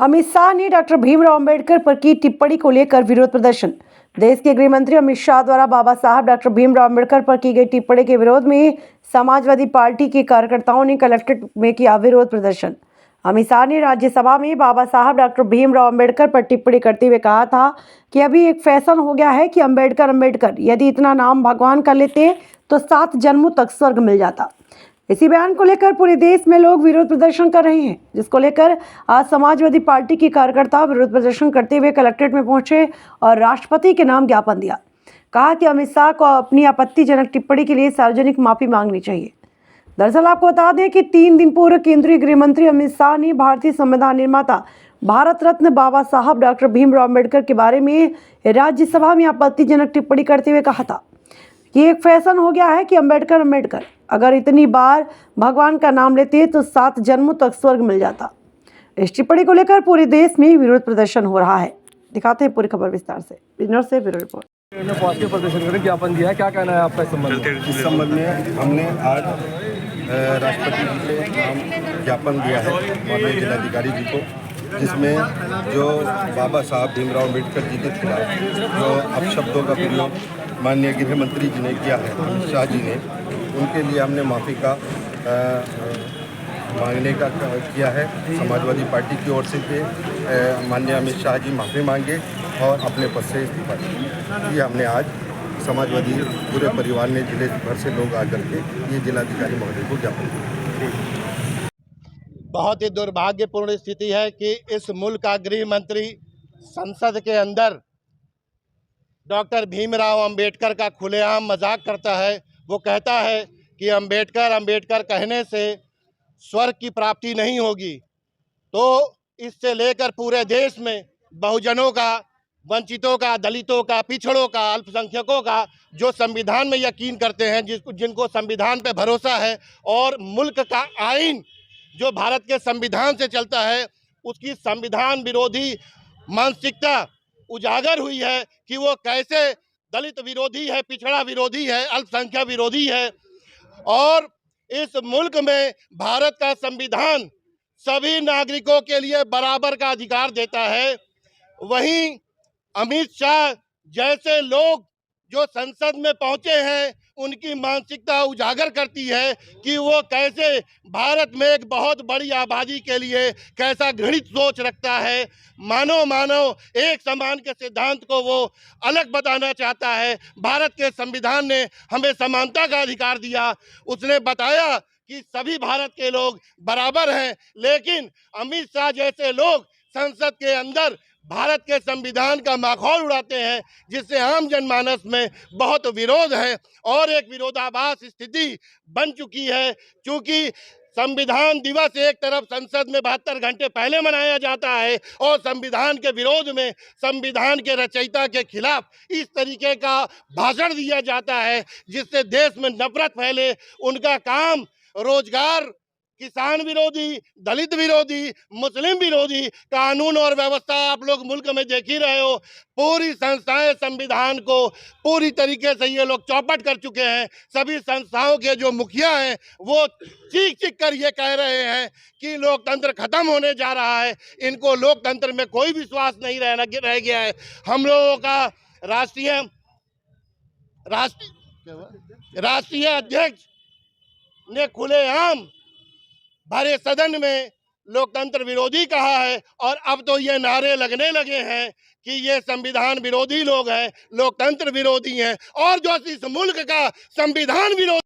अमित शाह ने डॉक्टर भीमराव अंबेडकर पर की टिप्पणी को लेकर विरोध प्रदर्शन। देश के गृह मंत्री अमित शाह द्वारा बाबा साहब डॉक्टर भीमराव अंबेडकर पर की गई टिप्पणी के विरोध में समाजवादी पार्टी के कार्यकर्ताओं ने कलेक्ट्रेट में किया विरोध प्रदर्शन। अमित शाह ने राज्यसभा में बाबा साहब डॉक्टर भीमराव अंबेडकर पर टिप्पणी करते हुए कहा था कि अभी एक फैशन हो गया है कि अंबेडकर यदि इतना नाम भगवान का लेते तो 7 जन्मों तक स्वर्ग मिल जाता। इसी बयान को लेकर पूरे देश में लोग विरोध प्रदर्शन कर रहे हैं, जिसको लेकर आज समाजवादी पार्टी के कार्यकर्ता विरोध प्रदर्शन करते हुए कलेक्ट्रेट में पहुंचे और राष्ट्रपति के नाम ज्ञापन दिया। कहा कि अमित शाह को अपनी आपत्तिजनक टिप्पणी के लिए सार्वजनिक माफी मांगनी चाहिए। दरअसल आपको बता दें कि 3 दिन पूर्व केंद्रीय गृह मंत्री अमित शाह ने भारतीय संविधान निर्माता भारत रत्न बाबा साहब डॉक्टर भीमराव अंबेडकर के बारे में राज्यसभा में आपत्तिजनक टिप्पणी करते हुए कहा था कि एक फैशन हो गया है कि अंबेडकर अगर इतनी बार भगवान का नाम लेते तो 7 जन्मों तक स्वर्ग मिल जाता। इस टिप्पणी को लेकर पूरे देश में विरोध प्रदर्शन हो रहा है। दिखाते हैं पूरी खबर विस्तार से। बिजनौर से ब्यूरो रिपोर्ट। पॉजिटिव प्रदर्शन करें, ज्ञापन दिया है, क्या कहना है आपका इस संबंध में? इस संबंध में हमने आज राष्ट्रपति जी को नाम ज्ञापन दिया है माननीय जिलाधिकारी जी को, जिसमें जो बाबा साहब भीमराव अम्बेडकर जी के खिलाफ जो अपशब्दों का प्रयोग माननीय गृह मंत्री जी ने किया है, अमित शाह जी ने, उनके लिए हमने माफ़ी का मांगने का किया है। समाजवादी पार्टी की ओर से माननीय अमित शाह जी माफ़ी मांगे और अपने पद से इस्तीफा दिया। ये हमने आज समाजवादी पूरे परिवार ने जिले भर से लोग आकर के ये जिलाधिकारी महोदय को ज्ञापन दिया। बहुत ही दुर्भाग्यपूर्ण स्थिति है कि इस मुल्क का गृह मंत्री संसद के अंदर डॉक्टर भीमराव अंबेडकर का खुलेआम मजाक करता है। वो कहता है कि अंबेडकर कहने से स्वर्ग की प्राप्ति नहीं होगी। तो इससे लेकर पूरे देश में बहुजनों का, वंचितों का, दलितों का, पिछड़ों का, अल्पसंख्यकों का जो संविधान में यकीन करते हैं, जिनको संविधान पे भरोसा है और मुल्क का आइन जो भारत के संविधान से चलता है, उसकी संविधान विरोधी मानसिकता उजागर हुई है कि वो कैसे दलित विरोधी है, पिछड़ा विरोधी है, अल्पसंख्यक विरोधी है। और इस मुल्क में भारत का संविधान सभी नागरिकों के लिए बराबर का अधिकार देता है। वहीं अमित शाह जैसे लोग जो संसद में पहुंचे हैं, उनकी मानसिकता उजागर करती है कि वो कैसे भारत में एक बहुत बड़ी आबादी के लिए कैसा घृणित सोच रखता है। मानव एक समान के सिद्धांत को वो अलग बताना चाहता है। भारत के संविधान ने हमें समानता का अधिकार दिया। उसने बताया कि सभी भारत के लोग बराबर हैं, लेकिन अमित शाह जैसे लोग संसद के अंदर भारत के संविधान का माखौल उड़ाते हैं, जिससे आम जनमानस में बहुत विरोध है और एक विरोधाभास स्थिति बन चुकी है। क्योंकि संविधान दिवस एक तरफ संसद में 72 घंटे पहले मनाया जाता है और संविधान के विरोध में संविधान के रचयिता के खिलाफ इस तरीके का भाषण दिया जाता है, जिससे देश में नफरत फैले। उनका काम रोजगार, किसान विरोधी, दलित विरोधी, मुस्लिम विरोधी, कानून और व्यवस्था आप लोग मुल्क में देख ही रहे हो। पूरी संस्थाएं संविधान को पूरी तरीके से ये लोग चौपट कर चुके हैं। सभी संस्थाओं के जो मुखिया हैं वो चीख कर ये कह रहे हैं कि लोकतंत्र खत्म होने जा रहा है। इनको लोकतंत्र में कोई विश्वास नहीं रह गया है। हम लोगों का राष्ट्रीय अध्यक्ष ने खुलेआम भरे सदन में लोकतंत्र विरोधी कहा है और अब तो ये नारे लगने लगे हैं कि ये संविधान विरोधी लोग हैं, लोकतंत्र विरोधी हैं और जो इस मुल्क का संविधान विरोधी